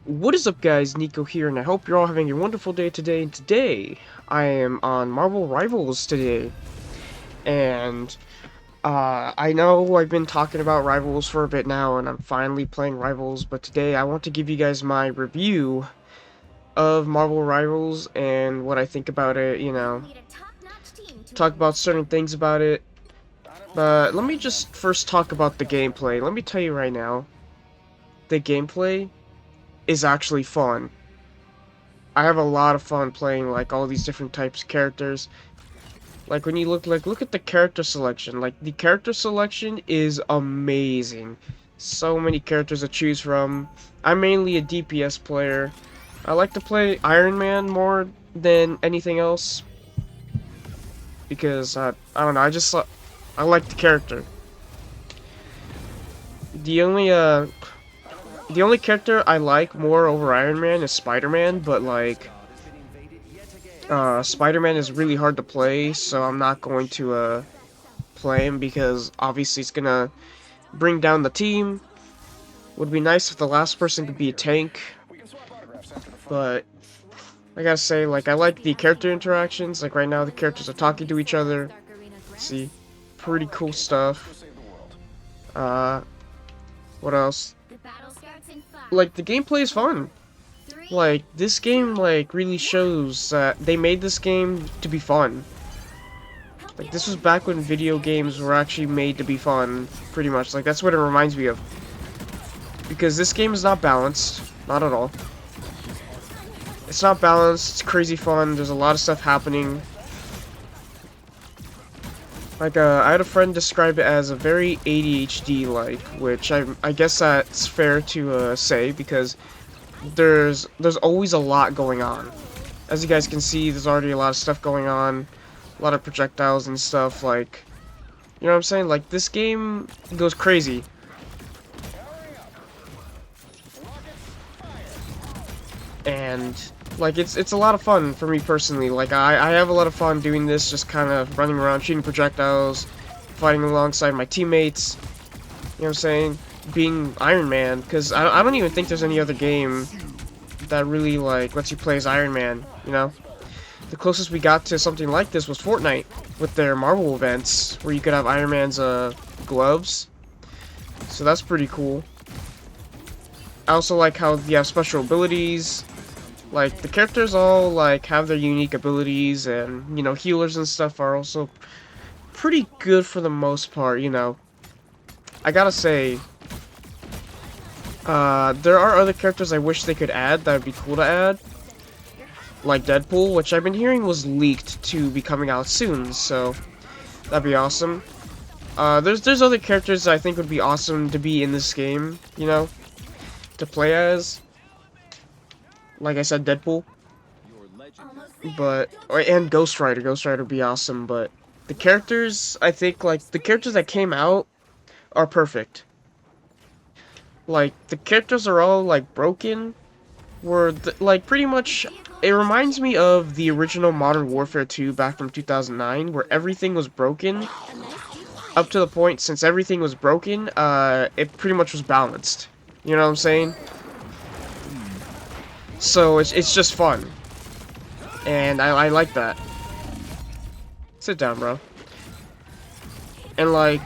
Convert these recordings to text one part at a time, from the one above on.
What is up, guys? Nico here, and I hope you're all having a wonderful day today. And today, I am on Marvel Rivals today. And, I know I've been talking about Rivals for a bit now, and I'm finally playing Rivals, but today I want to give you guys my review of Marvel Rivals and what I think about it, talk about certain things about it. But let me just first talk about the gameplay. Let me tell you right now, the gameplay is actually fun. I have a lot of fun playing like all these different types of characters. Like when you look at the character selection. Like the character selection is amazing. So many characters to choose from. I'm mainly a DPS player. I like to play Iron Man more than anything else because I don't know. I like the character. The only uh the only character I like more over Iron Man is Spider-Man, but like Spider-Man is really hard to play, so I'm not going to play him because obviously it's gonna bring down the team. Would be nice if the last person could be a tank, but I gotta say, like, I like the character interactions. Like right now, the characters are talking to each other. See, pretty cool stuff. Uh, what else? Like the gameplay is fun. Like this game, like really shows that they made this game to be fun. Like, this was back when video games were actually made to be fun, pretty much. Like, that's what it reminds me of. Because this game is not balanced. Not at all. It's not balanced, it's crazy fun, there's a lot of stuff happening. Like, I had a friend describe it as a very ADHD-like, which I guess that's fair to, say, because there's always a lot going on. As you guys can see, there's already a lot of stuff going on. A lot of projectiles and stuff, like, you know what I'm saying? Like, this game goes crazy. And, like, it's a lot of fun for me personally. Like, I have a lot of fun doing this, just kind of running around, shooting projectiles, fighting alongside my teammates. You know what I'm saying? Being Iron Man, because I don't even think there's any other game that really, like, lets you play as Iron Man, you know? The closest we got to something like this was Fortnite, with their Marvel events, where you could have Iron Man's, gloves. So that's pretty cool. I also like how you have special abilities. Like, the characters all, like, have their unique abilities, and, you know, healers and stuff are also pretty good for the most part, you know. I gotta say, there are other characters I wish they could add that would be cool to add. Like Deadpool, which I've been hearing was leaked to be coming out soon, so that'd be awesome. There's other characters that I think would be awesome to be in this game, you know, to play as. Like I said, Deadpool. And Ghost Rider. Ghost Rider would be awesome, but the characters, I think, like, the characters that came out are perfect. Like, the characters are all, like, broken. Like, pretty much, it reminds me of the original Modern Warfare 2 back from 2009, where everything was broken. Up to the point, since everything was broken, it pretty much was balanced. You know what I'm saying? So, it's just fun. And I like that. Sit down, bro. And, like,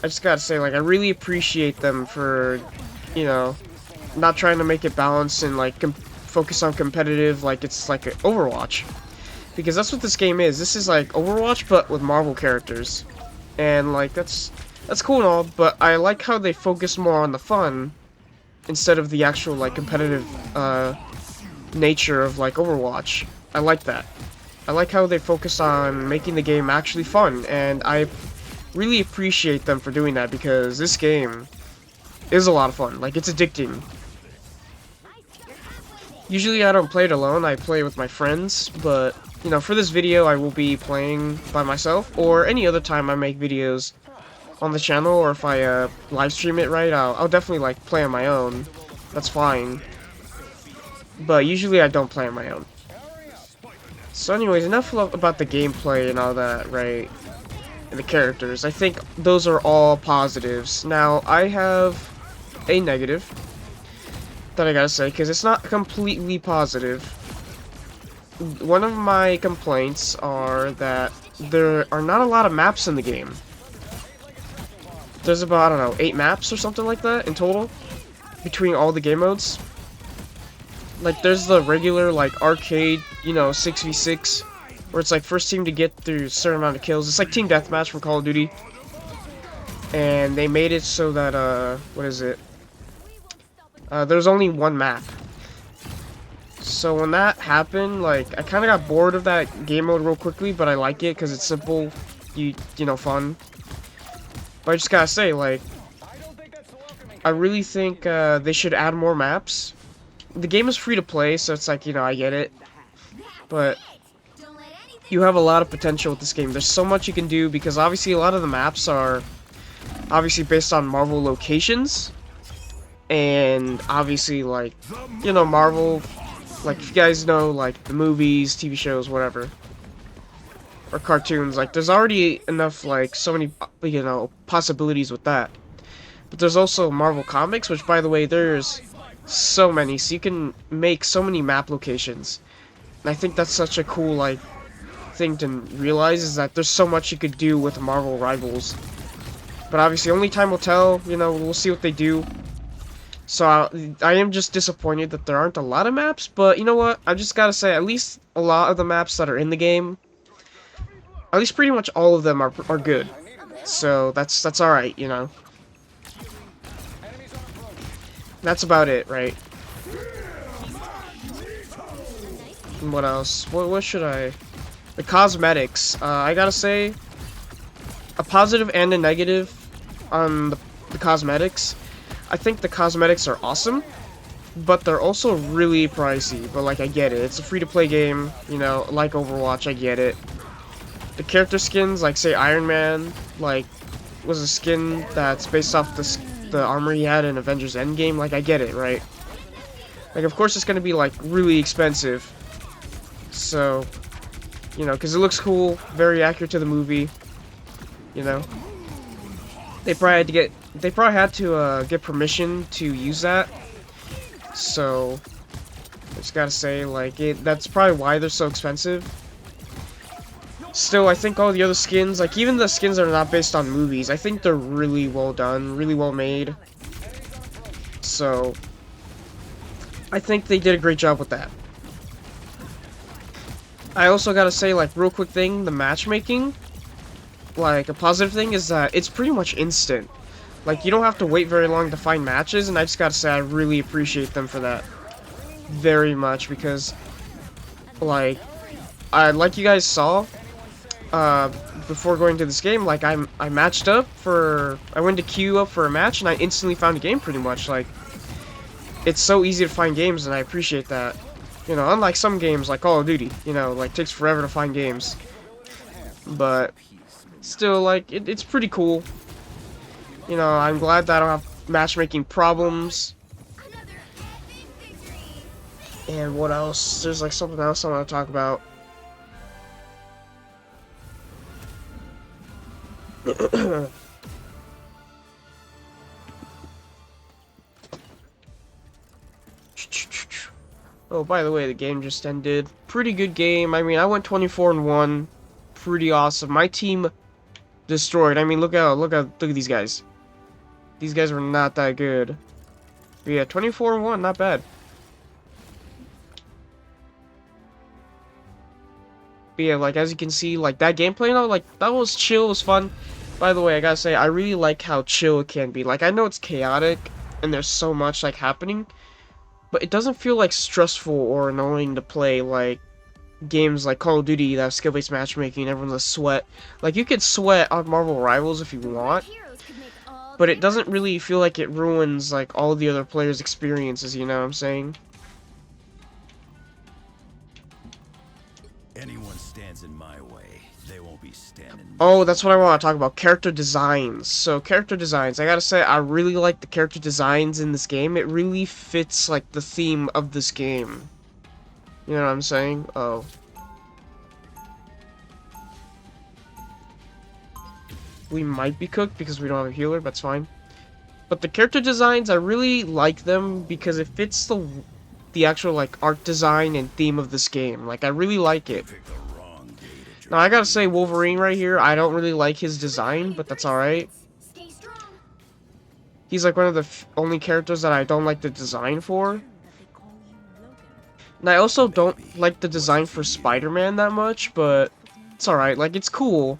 I just gotta say, like, I really appreciate them for, you know, not trying to make it balanced and, like, focus on competitive, like it's like Overwatch. Because that's what this game is. This is like Overwatch, but with Marvel characters. And, like, that's cool and all, but I like how they focus more on the fun instead of the actual, like, competitive, nature of, like, Overwatch. I like that. I like how they focus on making the game actually fun, and I really appreciate them for doing that, because this game is a lot of fun. Like, it's addicting. Usually I don't play it alone, I play with my friends, but, you know, for this video I will be playing by myself, or any other time I make videos on the channel, or if I, live stream it right, I'll definitely, like, play on my own. That's fine. But usually I don't play on my own. So anyways, enough about the gameplay and all that, right? And the characters. I think those are all positives. Now, I have a negative. that I gotta say, because it's not completely positive. One of my complaints are that there are not a lot of maps in the game. There's about, I don't know, 8 maps or something like that in total between all the game modes. Like, there's the regular, like, arcade, you know, 6v6, where it's like first team to get through a certain amount of kills. It's like Team Deathmatch from Call of Duty. And they made it so that, what is it? There's only one map. So when that happened, like, I kind of got bored of that game mode real quickly, but I like it because it's simple, you know, fun. But I just gotta say, like, I really think they should add more maps. The game is free to play, so it's like, you know, I get it. But you have a lot of potential with this game. There's so much you can do because obviously a lot of the maps are obviously based on Marvel locations. And obviously, like, you know, Marvel, like, if you guys know, like, the movies, TV shows, whatever, or cartoons, like, there's already enough, like, so many, you know, possibilities with that. But there's also Marvel Comics, which, by the way, there's so many, so you can make so many map locations. And I think that's such a cool, like, thing to realize, is that there's so much you could do with Marvel Rivals. But obviously, only time will tell, you know, we'll see what they do. So I am just disappointed that there aren't a lot of maps, but you know what? I just gotta say, at least a lot of the maps that are in the game, at least pretty much all of them are good. So that's all right, you know. That's about it, right? And what else? What should I? The cosmetics. I gotta say, a positive and a negative on the cosmetics. I think the cosmetics are awesome, but they're also really pricey. But, like, I get it. It's a free-to-play game, you know, like Overwatch, I get it. The character skins, like, say, Iron Man, like, was a skin that's based off the armor he had in Avengers Endgame. Like, I get it, right? Like, of course it's gonna be, like, really expensive. So, you know, because it looks cool, very accurate to the movie, you know. They probably had to get permission to use that. So I just gotta say, like, that's probably why they're so expensive. Still, I think all the other skins, like even the skins that are not based on movies, I think they're really well done, really well made. So I think they did a great job with that. I also gotta say, like, real quick thing, the matchmaking. Like, a positive thing is that it's pretty much instant. Like, you don't have to wait very long to find matches, and I just gotta say I really appreciate them for that. Very much, because, like you guys saw, before going to this game, like, I matched up I went to queue up for a match, and I instantly found a game, pretty much. Like, it's so easy to find games, and I appreciate that. You know, unlike some games, like Call of Duty, you know, like, takes forever to find games. But still, like, it's pretty cool. You know, I'm glad that I don't have matchmaking problems. And what else? There's, like, something else I want to talk about. Oh, by the way, the game just ended. Pretty good game. I mean, I went 24-1. Pretty awesome. My team destroyed. I mean, look at these guys. These guys were not that good. But yeah, 24-1, not bad. But yeah, like, as you can see, like, that gameplay, you know, like, that was chill, it was fun. By the way, I gotta say, I really like how chill it can be. Like, I know it's chaotic, and there's so much, like, happening, but it doesn't feel, like, stressful or annoying to play, like, games like Call of Duty that have skill-based matchmaking, everyone's a sweat. Like, you could sweat on Marvel Rivals if you want, but it doesn't really feel like it ruins, like, all the other players' experiences, you know what I'm saying? Anyone stands in my way, they won't be standing. Oh, that's what I want to talk about. Character designs. So, character designs. I gotta say, I really like the character designs in this game. It really fits, like, the theme of this game. You know what I'm saying? Oh. We might be cooked because we don't have a healer, but it's fine. But the character designs, I really like them because it fits the actual like art design and theme of this game. Like I really like it. Pick the wrong day to Now I gotta say Wolverine right here, I don't really like his design, but that's alright. Stay strong. He's like one of the only characters that I don't like the design for. And I also don't like the design for Spider-Man that much, but it's alright. Like, it's cool.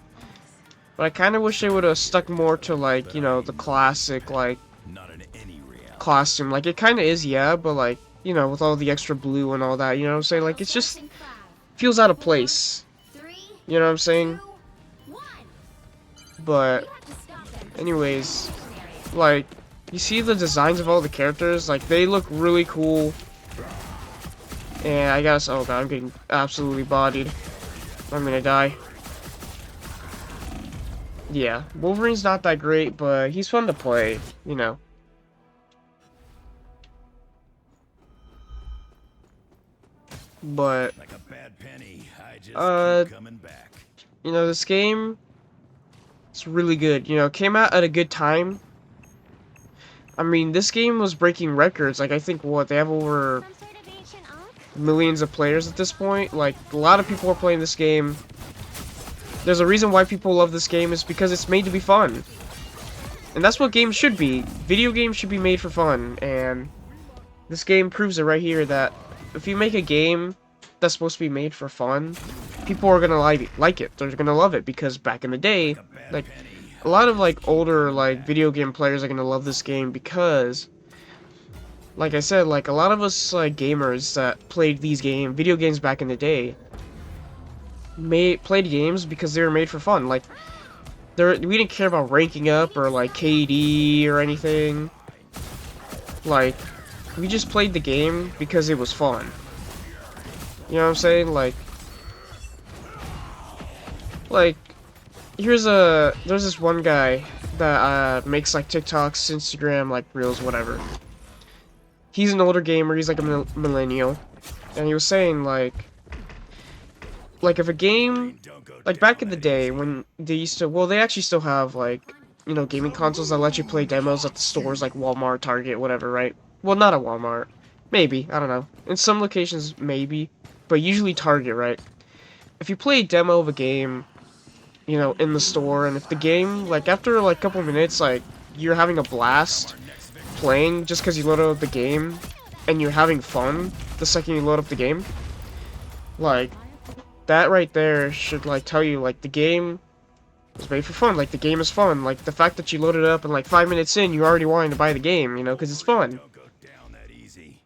But I kind of wish they would have stuck more to, like, you know, the classic, like, not in any reality. costume. Like, it kind of is, yeah, but, like, you know, with all the extra blue and all that, you know what I'm saying? Like, it's just feels out of place. You know what I'm saying? But, anyways, like, you see the designs of all the characters? Like, they look really cool. And I guess, oh god, I'm getting absolutely bodied. I'm gonna die. Yeah, Wolverine's not that great, but he's fun to play, you know. But, Like a bad penny, I just keep coming back. you know, this game, it's really good. You know, it came out at a good time. I mean, this game was breaking records. Like, I think, what, they have over Some sort of ancient oak? millions of players at this point. Like, a lot of people are playing this game. There's a reason why people love this game, is because it's made to be fun. And that's what games should be. Video games should be made for fun, and this game proves it right here that if you make a game that's supposed to be made for fun, people are gonna like it. They're gonna love it, because back in the day, like, a lot of, like, older, like, video game players are gonna love this game because, like I said, like, a lot of us, like, gamers that played these video games back in the day, played games because they were made for fun. Like, we didn't care about ranking up or, like, KD or anything. Like, we just played the game because it was fun. You know what I'm saying? Like, there's this one guy that makes, like, TikToks, Instagram, like, Reels, whatever. He's an older gamer, he's like a millennial, and he was saying, like, if a game, like, back in the day when they used to, well, they actually still have, like, you know, gaming consoles that let you play demos at the stores, like Walmart, Target, whatever, right? Well, not at Walmart. Maybe, I don't know. In some locations, maybe, but usually Target, right? If you play a demo of a game, you know, in the store, and if the game, like, after, like, a couple minutes, like, you're having a blast playing just because you loaded up the game, and you're having fun the second you load up the game, like, that right there should, like, tell you, like, the game was made for fun. Like, the game is fun. Like, the fact that you loaded it up and, like, 5 minutes in, you already wanted to buy the game, you know, because it's fun. Don't go down that easy.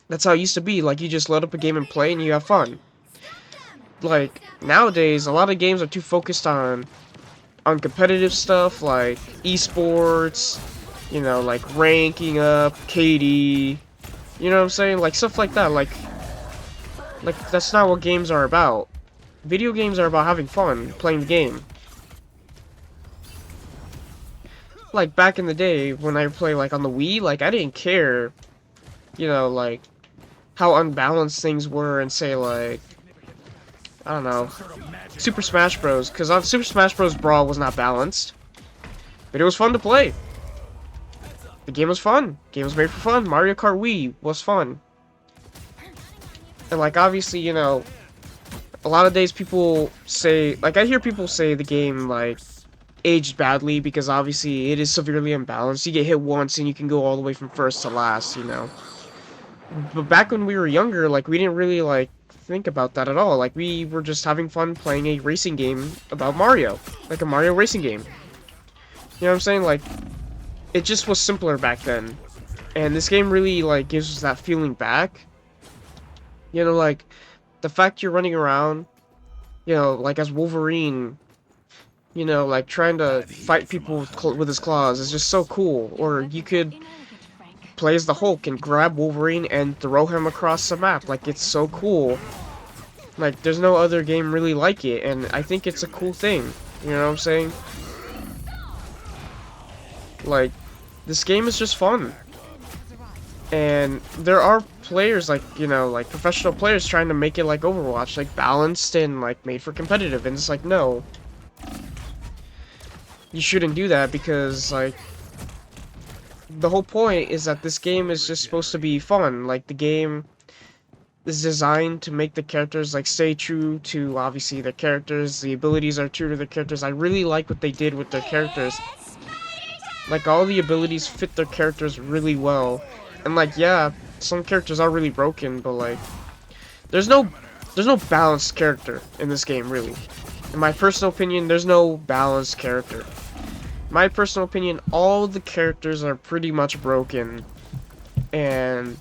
That's how it used to be. Like, you just load up a game and play, and you have fun. Like, nowadays, a lot of games are too focused on competitive stuff, like esports, you know, like ranking up, KD, you know what I'm saying? Like, stuff like that. Like, that's not what games are about. Video games are about having fun, playing the game. Like, back in the day, when I play, like, on the Wii, like, I didn't care, you know, like, how unbalanced things were, and say, like, I don't know, Super Smash Bros. Because on Super Smash Bros. Brawl was not balanced, but it was fun to play. The game was fun. The game was made for fun. Mario Kart Wii was fun. And, like, obviously, you know, a lot of days people say, like, I hear people say the game, like, aged badly because obviously it is severely unbalanced. You get hit once and you can go all the way from first to last, you know. But back when we were younger, like, we didn't really, like, think about that at all. Like, we were just having fun playing a racing game about Mario. Like a Mario racing game. You know what I'm saying? Like, it just was simpler back then. And this game really, like, gives us that feeling back. You know, like, the fact you're running around, you know, like, as Wolverine, you know, like, trying to fight people with his claws is just so cool. Or you could play as the Hulk and grab Wolverine and throw him across the map. Like, it's so cool. Like, there's no other game really like it, and I think it's a cool thing. You know what I'm saying? Like, this game is just fun. And there are players, like, you know, like, professional players trying to make it like Overwatch, like, balanced and, like, made for competitive, and it's like, no. You shouldn't do that because, like, the whole point is that this game is just supposed to be fun. Like, the game is designed to make the characters, like, stay true to, obviously, their characters. The abilities are true to their characters. I really like what they did with their characters. Like, all the abilities fit their characters really well. And, like, yeah, some characters are really broken, but, like, there's no balanced character in this game, really. In my personal opinion, there's no balanced character. In my personal opinion, all the characters are pretty much broken. And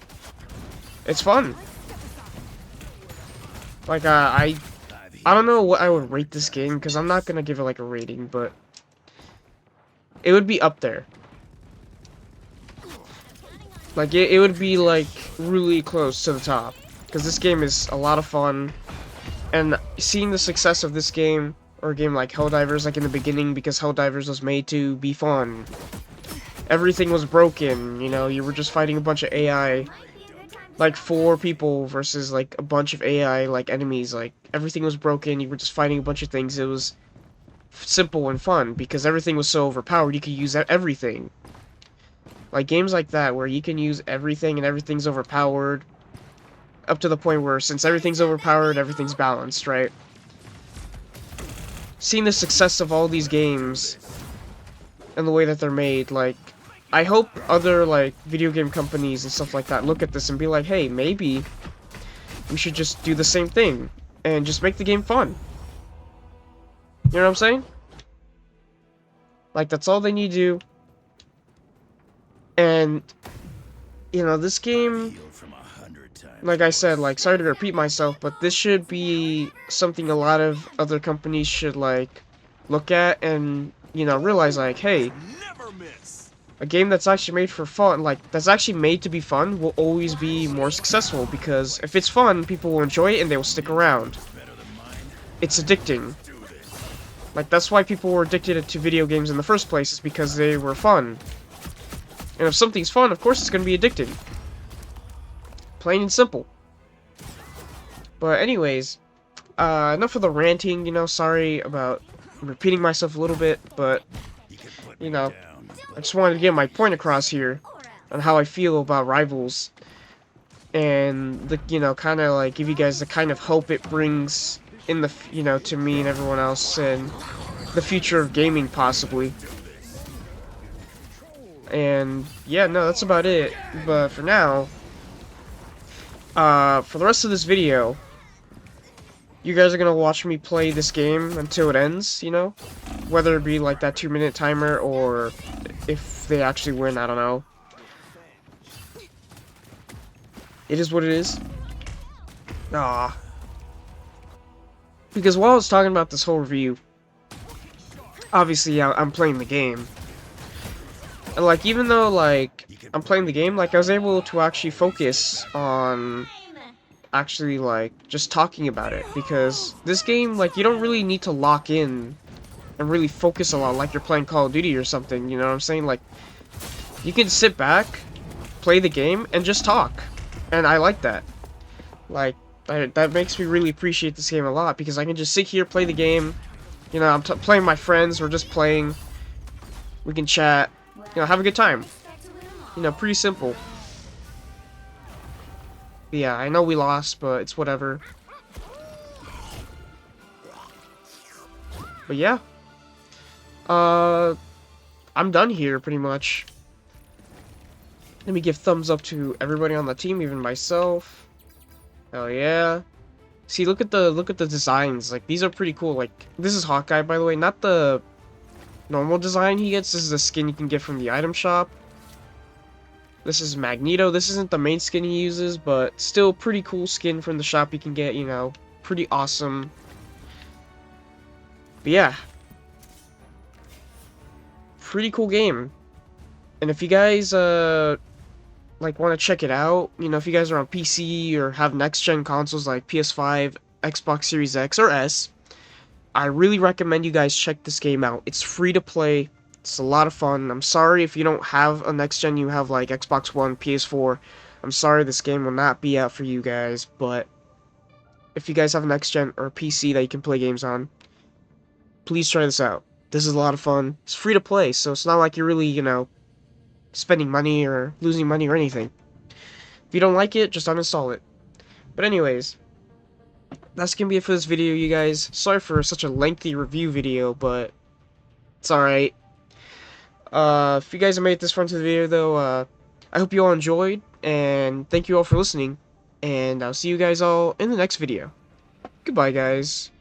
it's fun. Like, I don't know what I would rate this game, because I'm not gonna give it, like, a rating, but it would be up there. Like, it would be, like, really close to the top. Because this game is a lot of fun. And seeing the success of this game, or a game like Helldivers, like in the beginning, because Helldivers was made to be fun. Everything was broken, you know, you were just fighting a bunch of AI. Like 4 people versus like a bunch of AI, like enemies, like everything was broken, you were just fighting a bunch of things. It was simple and fun, because everything was so overpowered, you could use everything. Like games like that, where you can use everything and everything's overpowered, up to the point where since everything's overpowered, everything's balanced, right? Seeing the success of all these games, and the way that they're made, like, I hope other, like, video game companies and stuff like that look at this and be like, hey, maybe we should just do the same thing, and just make the game fun. You know what I'm saying? Like, that's all they need to do. And, you know, this game, like I said, like, sorry to repeat myself, but this should be something a lot of other companies should, like, look at and, you know, realize, like, hey, a game that's actually made for fun, like, that's actually made to be fun, will always be more successful, because if it's fun, people will enjoy it and they will stick around. It's addicting. Like, that's why people were addicted to video games in the first place, is because they were fun. And if something's fun, of course it's going to be addicting. Plain and simple. But anyways, enough of the ranting, you know, sorry about repeating myself a little bit, but, you know, I just wanted to get my point across here on how I feel about Rivals. And, the, you know, kind of, like, give you guys the kind of hope it brings in the, you know, to me and everyone else, and the future of gaming, possibly. And, yeah, no, that's about it. But for now, for the rest of this video, you guys are gonna watch me play this game until it ends, you know? Whether it be like that 2-minute timer, or if they actually win, I don't know. It is what it is. Ah. Because while I was talking about this whole review, obviously I'm playing the game. And, like, even though, like, I'm playing the game, like, I was able to actually focus on actually, like, just talking about it. Because this game, like, you don't really need to lock in and really focus a lot like you're playing Call of Duty or something, you know what I'm saying? Like, you can sit back, play the game, and just talk. And I like that. Like, that makes me really appreciate this game a lot, because I can just sit here, play the game. You know, I'm playing with my friends, we're just playing. We can chat. You know, have a good time. You know, pretty simple. But yeah, I know we lost, but it's whatever. But yeah. I'm done here, pretty much. Let me give thumbs up to everybody on the team, even myself. Hell yeah. See, look at the designs. Like, these are pretty cool. Like, this is Hawkeye, by the way, not the normal design he gets. This is the skin you can get from the item shop. This is Magneto. This isn't the main skin he uses, but still pretty cool skin from the shop you can get, you know. Pretty awesome. But yeah. Pretty cool game. And if you guys, like, want to check it out, you know, if you guys are on PC or have next-gen consoles like PS5, Xbox Series X, or S, I really recommend you guys check this game out. It's free to play. It's a lot of fun. I'm sorry if you don't have a next gen, you have like Xbox One, PS4. I'm sorry this game will not be out for you guys, but if you guys have a next gen or a PC that you can play games on, please try this out. This is a lot of fun. It's free to play, so it's not like you're really, you know, spending money or losing money or anything. If you don't like it, just uninstall it. But anyways, that's gonna be it for this video, you guys. Sorry for such a lengthy review video, but it's alright. If you guys have made it this far into the video, though, I hope you all enjoyed, and thank you all for listening, and I'll see you guys all in the next video. Goodbye, guys.